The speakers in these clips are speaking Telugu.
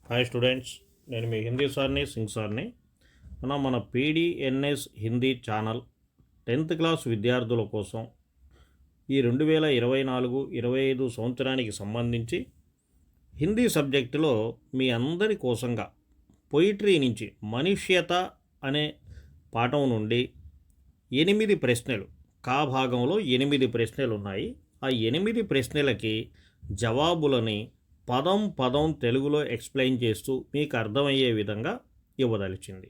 హాయ్ స్టూడెంట్స్, నేను మీ హిందీ సార్ని సింగ్ సార్ని. మన పీడిఎన్ఎస్ హిందీ ఛానల్ 10th క్లాస్ విద్యార్థుల కోసం ఈ 2024-25 సంవత్సరానికి సంబంధించి హిందీ సబ్జెక్టులో మీ అందరి కోసంగా పొయిట్రీ నుంచి మనుష్యత అనే పాఠం నుండి 8 ప్రశ్నలు, కా భాగంలో 8 ప్రశ్నలు ఉన్నాయి. ఆ 8 ప్రశ్నలకి జవాబులని పదం పదం తెలుగులో ఎక్స్ప్లెయిన్ చేస్తూ మీకు అర్థమయ్యే విధంగా ఇవ్వదలిచింది.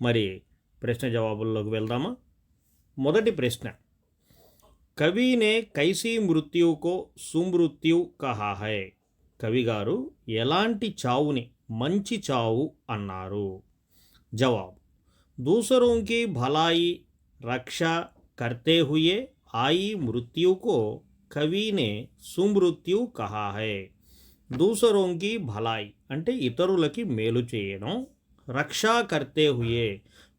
మరి ప్రశ్న జవాబుల్లోకి వెళ్దామా? మొదటి ప్రశ్న, కవినే కైసీ మృత్యుకో సుమృత్యు కహా హై. కవి గారు ఎలాంటి చావుని మంచి చావు అన్నారు? జవాబు, दूसरों की भलाई रक्षा करते हुए आई मृत्यु को कवि ने सुमृत्यु कहा है. దూసరోంకి భలాయి అంటే ఇతరులకి మేలు చేయడం, రక్షా కర్తే హుయే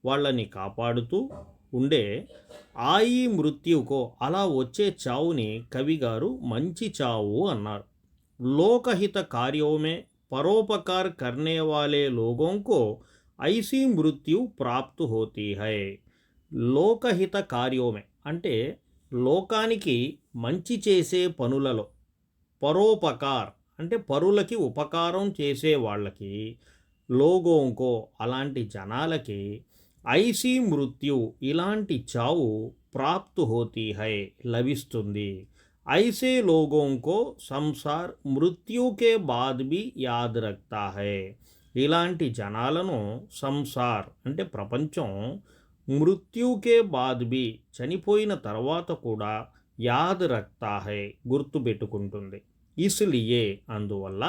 వాళ్ళని కాపాడుతూ ఉండే, ఆయి మృత్యుకో అలా వచ్చే చావుని కవిగారు మంచి చావు అన్నారు. లోకహిత కార్యోమే పరోపకార్ కర్నే వాలే లోగోంకో ఐసీ మృత్యు ప్రాప్తు హోతీ హై. లోకహిత కార్యోమే అంటే లోకానికి మంచి చేసే పనులలో, పరోపకార్ అంటే పరులకి ఉపకారం చేసే వాళ్ళకి, లోగోంకో అలాంటి జనాలకి, ఐసీ మృత్యు ఇలాంటి చావు ప్రాప్తు హోతీ హై లభిస్తుంది. ఐసే లోగోంకో సంసార్ మృత్యుకే బాద్ బి యాద్ రక్తా హై. ఇలాంటి జనాలను సంసార్ అంటే ప్రపంచం, మృత్యుకే బాద్ బి చనిపోయిన తర్వాత కూడా యాద్ రక్తా హై గుర్తుపెట్టుకుంటుంది. ఇస్లియే అందువల్ల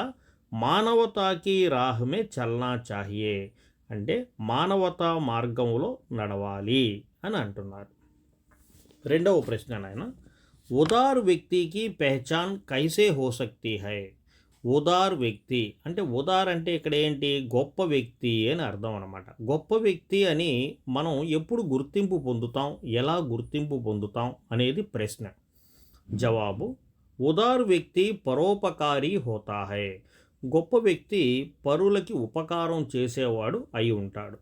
మానవతాకి రాహమే చల్నా చాహియే అంటే మానవతా మార్గంలో నడవాలి అని అంటున్నారు. రెండవ ప్రశ్న నాయన, ఉదార్ వ్యక్తికి పెహచాన్ కైసే హో సక్తి హై. ఉదార్ వ్యక్తి అంటే ఉదార్ అంటే ఇక్కడ ఏంటి, గొప్ప వ్యక్తి అని అర్థం అన్నమాట. గొప్ప వ్యక్తి అని మనం ఎప్పుడు గుర్తింపు పొందుతాం, ఎలా గుర్తింపు పొందుతాం అనేది ప్రశ్న. జవాబు, ఉదార్ వ్యక్తి పరోపకారి హోతా హై. గొప్ప వ్యక్తి పరులకి ఉపకారం చేసేవాడు అయి ఉంటాడు.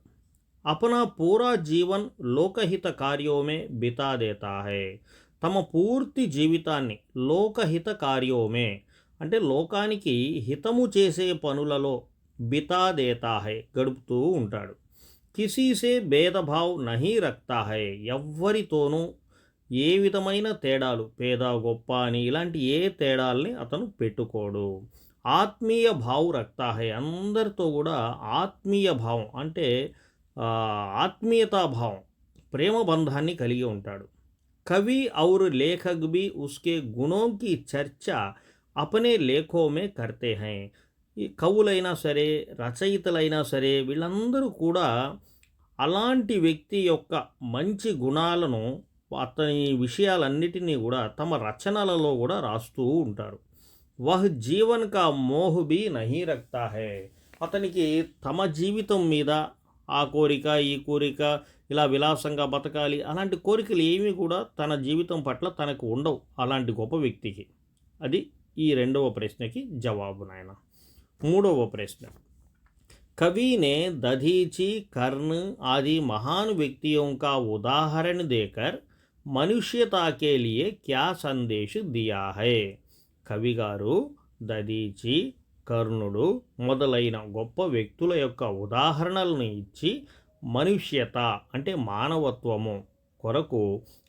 అపనా పూరా జీవన్ లోకహిత కార్యోమే బితా దేతా హై. తమ పూర్తి జీవితాన్ని లోకహిత కార్యోమే అంటే లోకానికి హితము చేసే పనులలో బితా దేతా హై గడుపుతూ ఉంటాడు. కిసీసే భేదభావ్ నహీ రక్తా హై. ఎవ్వరితోనూ ఏ విధమైన తేడాలు, పేద గొప్ప అని ఇలాంటి ఏ తేడాల్ని అతను పెట్టుకోడు. ఆత్మీయ భావ్ రక్తా హై. అందరితో కూడా ఆత్మీయ భావం అంటే ఆత్మీయతాభావం, ప్రేమ బంధాన్ని కలిగి ఉంటాడు. కవి ఔర్ లేఖక్ భీ ఉస్కే గుణోం కి చర్చ అపనే లేఖోమే కర్తే హై. ఈ కవులైనా సరే, రచయితలైనా సరే, వీళ్ళందరూ కూడా అలాంటి వ్యక్తి యొక్క మంచి గుణాలను, అతని విషయాలన్నిటినీ కూడా తమ రచనలలో కూడా రాస్తూ ఉంటారు. వహ్ జీవన్ కా మోహ్ భీ నహీ రక్తా హై. అతనికి తమ జీవితం మీద ఆ కోరిక ఈ కోరిక, ఇలా విలాసంగా బతకాలి అలాంటి కోరికలు ఏమీ కూడా తన జీవితం పట్ల తనకు ఉండవు అలాంటి గొప్ప వ్యక్తికి. అది ఈ రెండవ ప్రశ్నకి జవాబు నాయన. మూడవ ప్రశ్న, कवि ने दधीची कर्ण आदि महान व्यक्तियों का उदाहरण देकर मनुष्यता के लिए क्या संदेश दिया है. కవి గారు దధీచి, కర్ణుడు మొదలైన గొప్ప వ్యక్తుల యొక్క ఉదాహరణలను ఇచ్చి మనుష్యత అంటే మానవత్వము కొరకు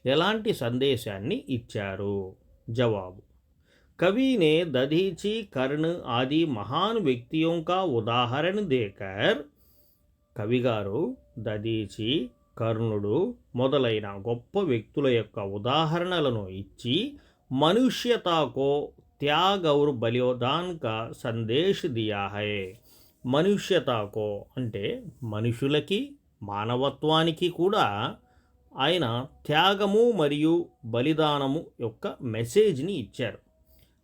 ఎలాంటి సందేశాన్ని ఇచ్చారు? జవాబు, कवि ने दधीची कर्ण आदि महान व्यक्तियों का उदाहरण देकर, కవి గారు దధీచి, కర్ణుడు మొదలైన గొప్ప వ్యక్తుల యొక్క ఉదాహరణలను ఇచ్చి మనుష్యతకో త్యాగ్ ఔర్ బలిదాన్ కా సందేశ్ దియా హై. మనుష్యతకో అంటే మనుషులకి, మానవత్వానికి కూడా ఆయన త్యాగము మరియు బలిదానము యొక్క మెసేజ్ని ఇచ్చారు.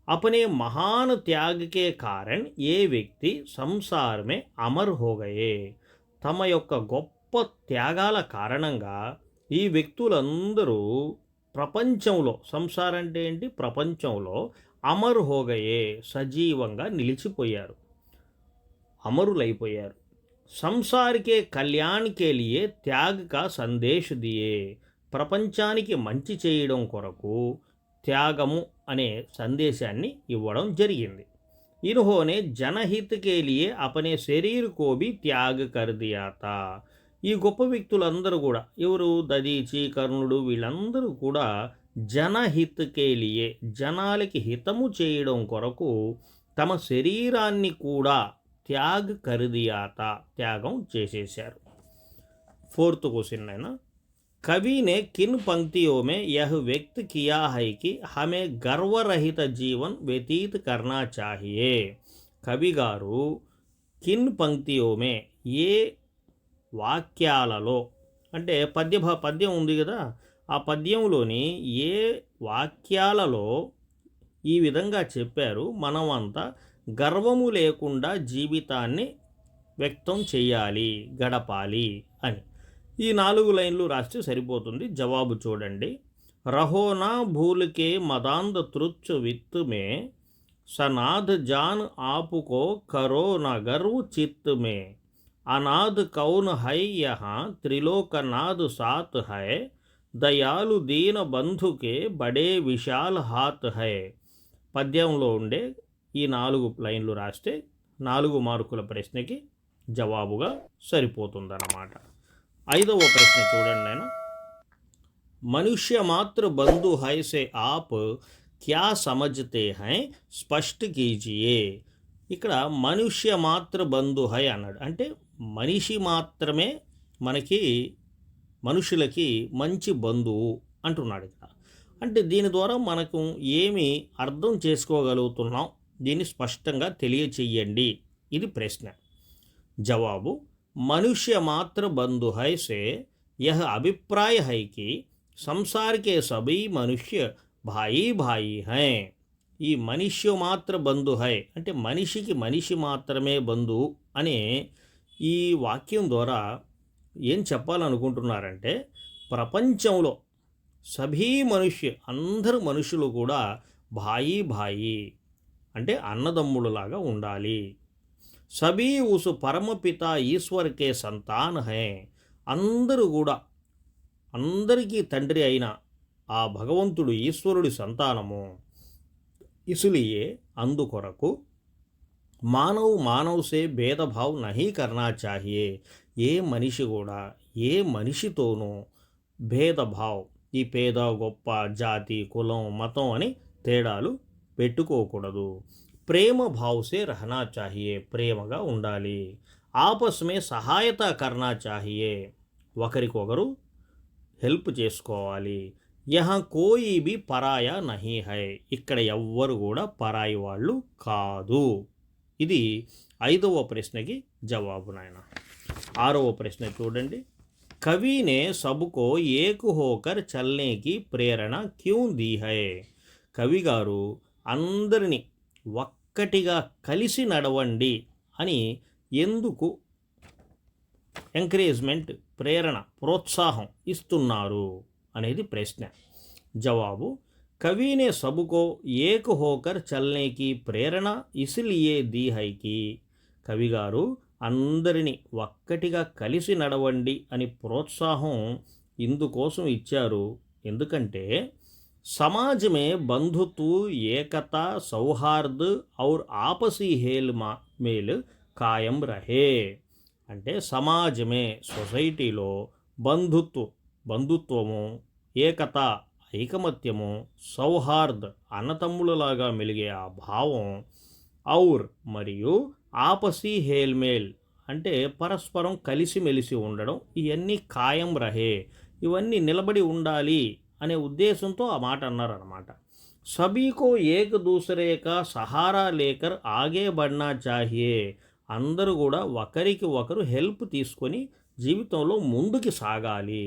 अपने महान त्याग के कारण ఏ వ్యక్తి సంసార్ మే అమర్ హో గయే. తమ యొక్క గొప్ప త్యాగాల కారణంగా ఈ వ్యక్తులందరూ ప్రపంచంలో, సంసారం అంటే ఏంటి, ప్రపంచంలో అమర్ హో గయే సజీవంగా నిలిచిపోయారు. అమరులైపోయారు. సంసార్ కే కళ్యాణ్ కే లియే త్యాగ్ కా సందేశ్ దియే. ప్రపంచానికి మంచి చేయడం కొరకు త్యాగము అనే సందేశాన్ని ఇవ్వడం జరిగింది. इन्होंने जनहित के लिए अपने శరీర్ को भी త్యాగ్ కర్ దియా తా. ఈ గొప్ప వ్యక్తులందరూ కూడా ఎవరు, దదీచి, కర్ణుడు, వీళ్ళందరూ కూడా జనహిత్ కే లియే, జనాలకి హితము చేయడం కొరకు తమ శరీరాన్ని కూడా త్యాగ్ కర్ దియా తా, త్యాగం చేసేశారు. फोर्थ क्वेश्चन है ना, कवि ने किन पंक्तियों में यह व्यक्त किया है कि हमें गर्व रहित जीवन व्यतीत करना चाहिए. कवि गारू किन पंक्तियों में ఏ వాక్యాలలో అంటే పద్యం ఉంది కదా, ఆ పద్యంలోని ఏ వాక్యాలలో ఈ విధంగా చెప్పారు మనమంతా గర్వము లేకుండా జీవితాన్ని వ్యక్తం చేయాలి, గడపాలి అని. ఈ 4 లైన్లు రాస్తే సరిపోతుంది. జవాబు చూడండి. రహోనా భూల్కే మదాంధ తృచ్చ విత్ మే సనాథ్ జాన్ ఆపుకో కరో న గర్వ్ చిత్ మే అనాథ్ కౌన్ హై యహా త్రిలోకనాథ్ సాత్ హై దయాలు దీన బంధుకే బడే విశాల్ హాత్ హై. పద్యంలో ఉండే ఈ 4 లైన్లు రాస్తే 4 మార్కుల ప్రశ్నకి జవాబుగా సరిపోతుందన్నమాట. 5వ ప్రశ్న చూడండి. నేను మనుష్య మాత్ర బంధు హై సే ఆప్ క్యా సమझते हैं స్పష్ట కీజియే. ఇక్కడ మనుష్య మాత్ర బంధు హై అన్నాడు. అంటే మనిషి మాత్రమే మనకి, మనుషులకి మంచి బంధువు అంటున్నాడు ఇక్కడ. అంటే దీని ద్వారా మనకు ఏమి అర్థం చేసుకోగలుగుతున్నాం, దీన్ని స్పష్టంగా తెలియచెయ్యండి, ఇది ప్రశ్న. జవాబు, मनुष्य मात्र बंधु है से यह अभिप्राय है कि संसार के सभी मनुष्य भाई भाई हैं. ఈ మనిషి మాత్ర బంధు హై అంటే మనిషికి మనిషి మాత్రమే బంధువు అనే ఈ వాక్యం ద్వారా ఏం చెప్పాలనుకుంటున్నారంటే, ప్రపంచంలో సభీ మనుష్య, అందరు మనుషులు కూడా భాయి భాయి అంటే అన్నదమ్ముడులాగా ఉండాలి. సభీ ఉస్ పరమపిత ఈశ్వర్ కే సంతాన్ హై. అందరూ కూడా, అందరికీ తండ్రి అయిన ఆ భగవంతుడు ఈశ్వరుడి సంతానము. ఇసులియే అందుకొరకు మానవ్ మానవ్ సే భేదభావ్ నహీ కర్నా చాహియే. ఏ మనిషి కూడా ఏ మనిషితోనూ భేదభావ్, ఈ పేద గొప్ప, జాతి, కులం, మతం అని తేడాలు పెట్టుకోకూడదు. ప్రేమ భావ్ సే రహనా చాహియే, ప్రేమగా ఉండాలి. ఆపస్ మే సహాయత కర్నా చాహియే, ఒకరికొకరు హెల్ప్ చేసుకోవాలి. యహా కోయి బి పరాయా నహీ హై, ఇక్కడ ఎవ్వరు కూడా పరాయి వాళ్ళు కాదు. ఇది 5వ ప్రశ్నకి జవాబు నాయన. 6వ ప్రశ్న చూడండి. కవి నే సబ్కో ఏక్ హోకర్ చల్నేకి ప్రేరణ క్యూ దీ హై. కవి గారు అందరినీ ఒక్కటిగా కలిసి నడవండి అని ఎందుకు ఎంకరేజ్మెంట్, ప్రేరణ, ప్రోత్సాహం ఇస్తున్నారు అనేది ప్రశ్న. జవాబు, కవి నే సబ్కో ఏక్ హోకర్ చల్నేకి ప్రేరణ ఇస్లియే దీ హై కి. కవి గారు అందరినీ ఒక్కటిగా కలిసి నడవండి అని ప్రోత్సాహం ఇందుకోసం ఇచ్చారు. ఎందుకంటే समाज में बंधुत्व, एकता, सौहार्द और आपसी हेल मेल कायम रहे. అంటే సమాజమే, సొసైటీలో బంధుత్వము, ఏకత, ఐకమత్యము, సౌహార్ద్, అన్నతమ్ములలాగా మెలిగే ఆ భావం, ఔర్ మరియు ఆపసి హేల్మేల్ అంటే పరస్పరం కలిసిమెలిసి ఉండడం, ఇవన్నీ కాయం రహే, ఇవన్నీ నిలబడి ఉండాలి అనే ఉద్దేశంతో ఆ మాట అన్నారన్నమాట. సభీకో ఏక్ దూసరే కా సహారా లేకర్ ఆగే బడ్నా చాహియే. అందరూ కూడా ఒకరికి ఒకరు హెల్ప్ తీసుకొని జీవితంలో ముందుకు సాగాలి.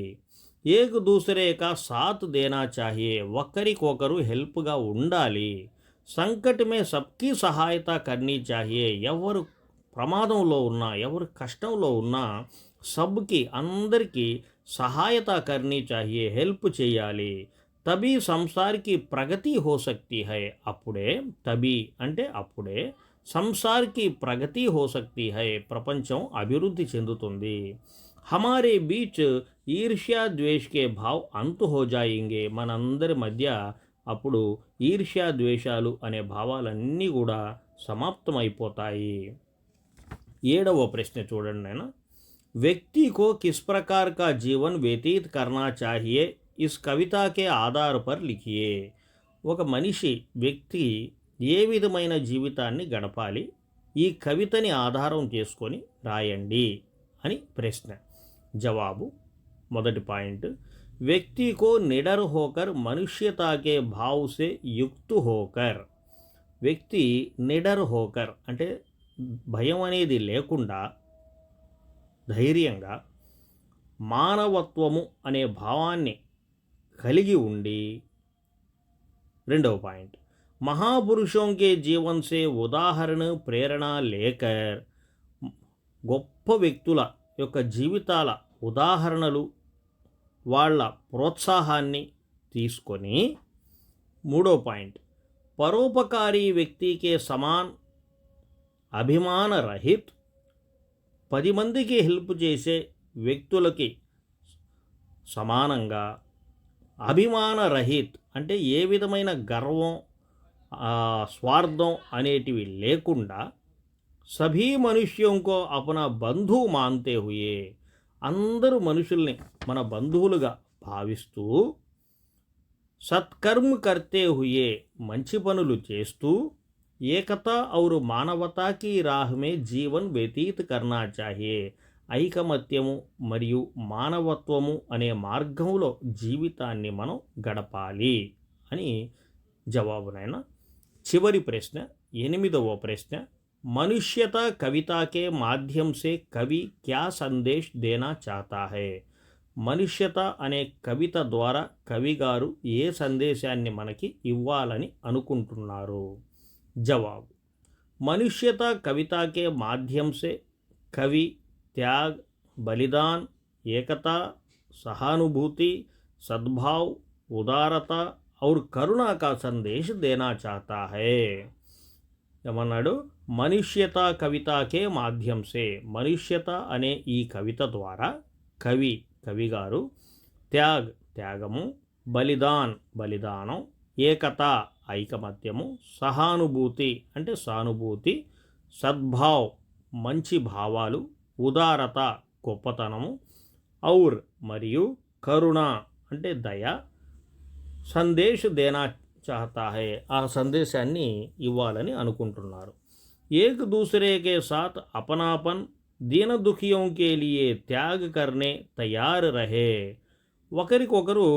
ఏక్ దూసరే కా సాత్ దేనా చాహియే, ఒకరికొకరు హెల్ప్గా ఉండాలి. సంకట్ మే సబ్కీ సహాయత కర్నీ చాహియే. ఎవరు ప్రమాదంలో ఉన్నా, ఎవరు కష్టంలో ఉన్నా సబ్కి, అందరికీ సహాయత కర్నీ చాహియే, హెల్ప్ చేయాలి. తబీ సంసార్కి ప్రగతి హో సక్తి హై. అప్పుడే, తబీ అంటే అప్పుడే, संसार की प्रगति हो सकती है, ప్రపంచం అభివృద్ధి చెందుతుంది. हमारे बीच ఈర్ష్యా ద్వేష్ కే భావ్ అంతు హో జాయింగే, మనందరి మధ్య అప్పుడు ఈర్ష్యా ద్వేషాలు అనే భావాలన్నీ కూడా సమాప్తమైపోతాయి. 7వ ప్రశ్న చూడండి నాయన. व्यक्ति को किस प्रकार का जीवन व्यतीत करना चाहिए, इस कविता के आधार पर लिखिए. ఒక మనిషి వ్యక్తి ఏ విధమైన జీవితాన్ని గడపాలి, ఈ కవితని ఆధారం చేసుకొని రాయండి అని ప్రశ్న. జవాబు, మొదటి పాయింట్, వ్యక్తి को निडर होकर मनुष्यता के भाव से युक्त होकर. వ్యక్తి నిడర్ హోకర్ అంటే భయం అనేది లేకుండా ధైర్యంగా మానవత్వము అనే భావాన్ని కలిగి ఉండి. రెండవ పాయింట్, మహాపురుషోं के जीवन से ఉదాహరణ ప్రేరణ లేకర్. గొప్ప వ్యక్తుల యొక్క జీవితాల ఉదాహరణలు, వాళ్ళ ప్రోత్సాహాన్ని తీసుకొని. మూడో పాయింట్, పరోపకారి వ్యక్తికే సమాన్ అభిమాన రహిత్. 10 మందికి హెల్ప్ చేసే వ్యక్తులకి సమానంగా అభిమాన రహిత్ అంటే ఏ విధమైన గర్వం స్వార్థం అనేటివి లేకుండా సభీ మనుష్యంకో అపన బంధు మాన్తే హుయే, అందరూ మనుషుల్ని మన బంధువులుగా భావిస్తూ సత్కర్మ కర్తే హుయే, మంచి పనులు చేస్తూ ఏకత ఔరు మానవతాకి రాహ్మే జీవన్ వ్యతీత్ కర్నా చాహియే, ఐకమత్యము మరియు మానవత్వము అనే మార్గంలో జీవితాన్ని మనం గడపాలి అని జవాబునైనా. చివరి ప్రశ్న, 8వ ప్రశ్న, మనుష్యత కవితాకే మాధ్యం సే కవి క్యా సందేశ్ దేనా చాతా హై. మనుష్యత అనే కవిత ద్వారా కవి గారు ఏ సందేశాన్ని మనకి ఇవ్వాలని అనుకుంటున్నారు. జవాబు, మనుష్యత కవితాకే మాధ్యం సే కవి త్యాగ్, బలిదాన్, ఏకత, సహానుభూతి, సద్భావ్, ఉదారత और करुणा का संदेश देना चाहता है. ఏమన్నాడు, మనుష్యత కవితాకే మాధ్యం సే, మనుష్యత అనే ఈ కవిత ద్వారా కవి గారు త్యాగ్, త్యాగము, బలిదాన్, బలిదానం, ఏకత, ఐకమత్యము, సహానుభూతి అంటే సానుభూతి, సద్భావ్, మంచి భావాలు, ఉదారత, గొప్పతనము, ఔర్ మరియు కరుణ అంటే దయ, సందేశ్ దేనా చాహతా హై, ఆ సందేశాన్ని ఇవ్వాలని అనుకుంటున్నారు. ఏక్ దూసరే కే సాత్ అపనాపన్ దీన దుఖియోं के लिए త్యాగ్ కర్నే తయార్ రహే. ఒకరికొకరు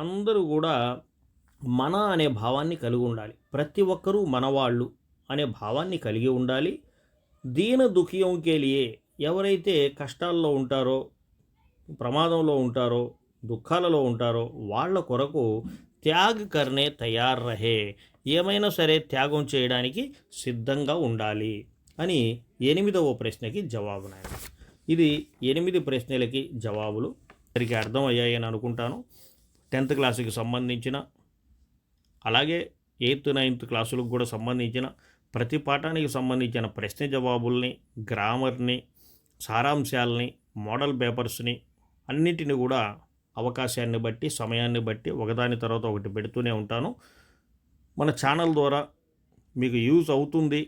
అందరూ కూడా మన అనే భావాన్ని కలిగి ఉండాలి. ప్రతి ఒక్కరూ మనవాళ్ళు అనే భావాన్ని కలిగి ఉండాలి. దీన దుఖియోं के लिए, ఎవరైతే కష్టాల్లో ఉంటారో, ప్రమాదంలో ఉంటారో, దుఃఖాలలో ఉంటారో వాళ్ళ కొరకు త్యాగ్ కర్నే తయార్ రహే, ఏమైనా సరే త్యాగం చేయడానికి సిద్ధంగా ఉండాలి అని 8వ ప్రశ్నకి జవాబు నాయన. ఇది 8 ప్రశ్నలకి జవాబులు అందరికీ అర్థమయ్యాయని అనుకుంటాను. 10th క్లాసుకి సంబంధించిన, అలాగే 8th 9th క్లాసులకు కూడా సంబంధించిన ప్రతి పాఠానికి సంబంధించిన ప్రశ్న జవాబుల్ని, గ్రామర్ని, సారాంశాలని, మోడల్ పేపర్స్ని అన్నిటిని కూడా అవకాశాన్ని బట్టి, సమయాన్ని బట్టి ఒకదాని తర్వాత ఒకటి పెడుతూనే ఉంటాను. మన ఛానల్ ద్వారా మీకు యూజ్ అవుతుంది,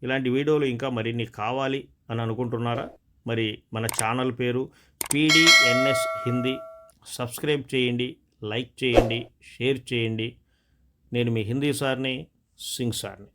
ఇలాంటి వీడియోలు ఇంకా మరిన్ని కావాలి అని అనుకుంటున్నారా? మరి మన ఛానల్ పేరు PDNS హిందీ. సబ్స్క్రైబ్ చేయండి, లైక్ చేయండి, షేర్ చేయండి. నేను మీ హిందీ సార్ని, సింగ్ సార్ని.